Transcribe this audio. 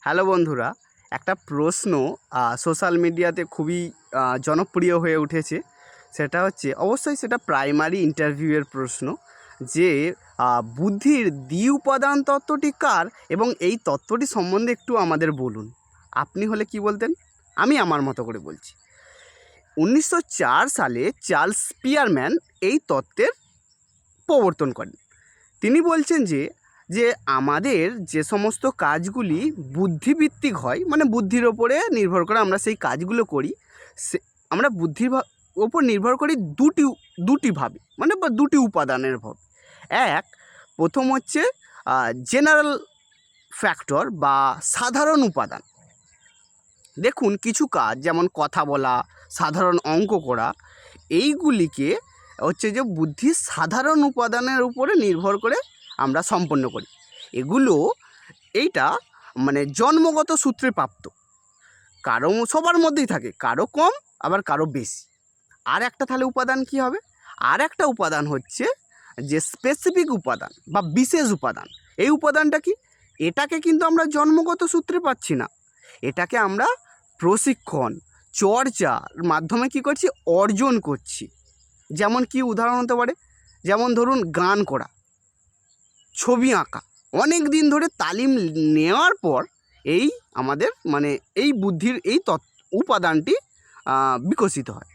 Hello বন্ধুরা, একটা প্রশ্ন সোশ্যাল মিডিয়াতে খুবই জনপ্রিয় হয়ে উঠেছে। সেটা হচ্ছে অবশ্যই সেটা প্রাইমারি ইন্টারভিউয়ের প্রশ্ন যে বুদ্ধির উপাদান তত্ত্বটি কার এবং এই তত্ত্বটি সম্বন্ধে একটু আমাদের বলুন। আপনি হলে কি বলতেন? আমি আমার মতো করে বলছি। 1904 সালে চার্লস স্পিয়ারম্যান এই তত্ত্বের প্রবর্তন করেন। তিনি বলছেন যে যে আমাদের যে সমস্ত কাজগুলি বুদ্ধিভিত্তিক হয়, মানে বুদ্ধির ওপরে নির্ভর করে আমরা সেই কাজগুলো করি, সে আমরা বুদ্ধির ওপর নির্ভর করি দুটিভাবে, মানে বা দুটি উপাদানের ভাবে। এক, প্রথম হচ্ছে জেনারেল ফ্যাক্টর বা সাধারণ উপাদান। দেখুন, কিছু কাজ যেমন কথা বলা, সাধারণ অঙ্ক করা, এইগুলিকে হচ্ছে যে বুদ্ধির সাধারণ উপাদানের উপরে নির্ভর করে আমরা সম্পন্ন করি। এগুলো এইটা মানে জন্মগত সূত্রে প্রাপ্ত, কারো সবার মধ্যেই থাকে, কারো কম আবার কারো বেশি। আর একটা তাহলে উপাদান কি হবে? আর একটা উপাদান হচ্ছে যে স্পেসিফিক উপাদান বা বিশেষ উপাদান। এই উপাদানটা কি? এটাকে কিন্তু আমরা জন্মগত সূত্রে পাচ্ছি না, এটাকে আমরা প্রশিক্ষণ, চর্চার মাধ্যমে কি করছি? অর্জন করছি। যেমন কি উদাহরণ হতে পারে? যেমন ধরুন গান করা, ছবি আঁকা, অনেক দিন ধরে তালিম নেওয়ার পর এই আমাদের মানে এই বুদ্ধির এই উপাদানটি বিকশিত হয়।